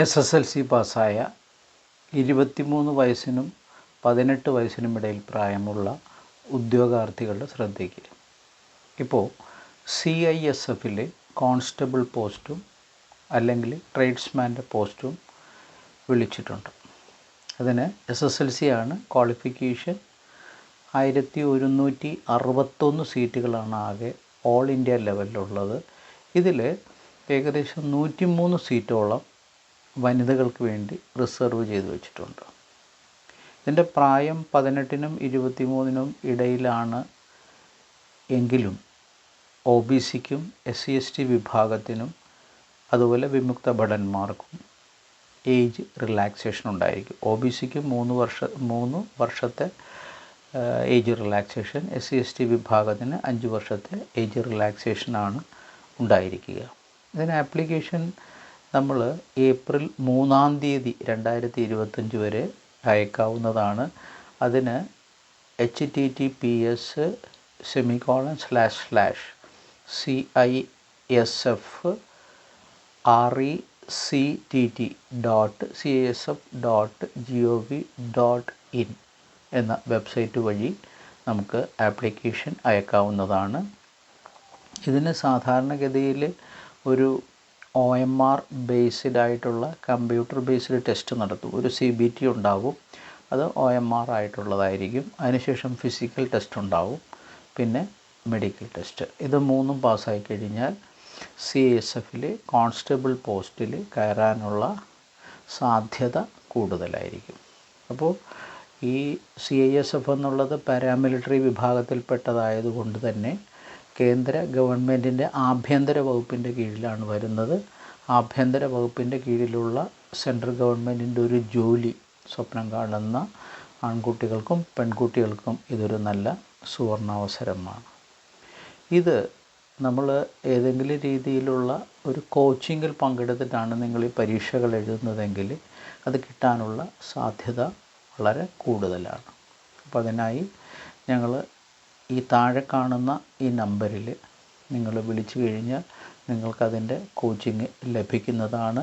SSLC പാസ്സായ 23 വയസ്സിനും 18 വയസ്സിനും ഇടയിൽ പ്രായമുള്ള ഉദ്യോഗാർത്ഥികളുടെ ശ്രദ്ധയ്ക്ക് ഇപ്പോൾ CISF കോൺസ്റ്റബിൾ പോസ്റ്റും അല്ലെങ്കിൽ ട്രേഡ്സ്മാൻ്റെ പോസ്റ്റും വിളിച്ചിട്ടുണ്ട്. അതിന് SSLC ആണ് ക്വാളിഫിക്കേഷൻ. 1161 സീറ്റുകളാണ് ആകെ ഓൾ ഇന്ത്യ ലെവലിലുള്ളത്. ഇതിൽ ഏകദേശം 103 സീറ്റോളം വനിതകൾക്ക് വേണ്ടി റിസർവ് ചെയ്ത് വെച്ചിട്ടുണ്ട്. ഇതിൻ്റെ പ്രായം 18നും 23നും ഇടയിലാണ് എങ്കിലും OBCക്കും SC/ST വിഭാഗത്തിനും അതുപോലെ വിമുക്ത ഭടന്മാർക്കും ഏജ് റിലാക്സേഷൻ ഉണ്ടായിരിക്കും. OBCക്ക് 3 വർഷത്തെ ഏജ് റിലാക്സേഷൻ, SC/ST വിഭാഗത്തിന് 5 വർഷത്തെ ഏജ് റിലാക്സേഷനാണ് ഉണ്ടായിരിക്കുക. ഇതിന് ആപ്ലിക്കേഷൻ നമ്മൾ ഏപ്രിൽ 3 2025 വരെ അയക്കാവുന്നതാണ്. അതിന് https://CISF.rectt.cisf.gov.in എന്ന വെബ്സൈറ്റ് വഴി നമുക്ക് ആപ്ലിക്കേഷൻ അയക്കാവുന്നതാണ്. ഇതിന് സാധാരണഗതിയിൽ ഒരു OMR ബേസ്ഡ് ആയിട്ടുള്ള കമ്പ്യൂട്ടർ ബേസ്ഡ് ടെസ്റ്റ് നടത്തും. ഒരു CBT ഉണ്ടാവും, അത് OMR ആയിട്ടുള്ളതായിരിക്കും. അതിനുശേഷം ഫിസിക്കൽ ടെസ്റ്റ് ഉണ്ടാവും, പിന്നെ മെഡിക്കൽ ടെസ്റ്റ്. ഇത് 3 പാസ്സായി കഴിഞ്ഞാൽ CISF കോൺസ്റ്റബിൾ പോസ്റ്റിൽ കയറാനുള്ള സാധ്യത കൂടുതലായിരിക്കും. അപ്പോൾ ഈ CISF എന്നുള്ളത് പാരാമിലിറ്ററി വിഭാഗത്തിൽപ്പെട്ടതായതുകൊണ്ട് തന്നെ കേന്ദ്ര ഗവൺമെൻറ്റിൻ്റെ ആഭ്യന്തര വകുപ്പിൻ്റെ കീഴിലാണ് വരുന്നത്. ആഭ്യന്തര വകുപ്പിൻ്റെ കീഴിലുള്ള സെൻട്രൽ ഗവൺമെൻറ്റിൻ്റെ ഒരു ജോലി സ്വപ്നം കാണുന്ന ആൺകുട്ടികൾക്കും പെൺകുട്ടികൾക്കും ഇതൊരു നല്ല സുവർണാവസരമാണ്. ഇത് നമ്മൾ ഏതെങ്കിലും രീതിയിലുള്ള ഒരു കോച്ചിങ്ങിൽ പങ്കെടുത്തിട്ടാണ് നിങ്ങൾ ഈ പരീക്ഷകൾ എഴുതുന്നതെങ്കിൽ അത് കിട്ടാനുള്ള സാധ്യത വളരെ കൂടുതലാണ്. അപ്പോൾ അതിനായി ഞങ്ങൾ ഈ താഴെ കാണുന്ന ഈ നമ്പറിൽ നിങ്ങൾ വിളിച്ചു കഴിഞ്ഞാൽ നിങ്ങൾക്കതിൻ്റെ കോച്ചിങ് ലഭിക്കുന്നതാണ്.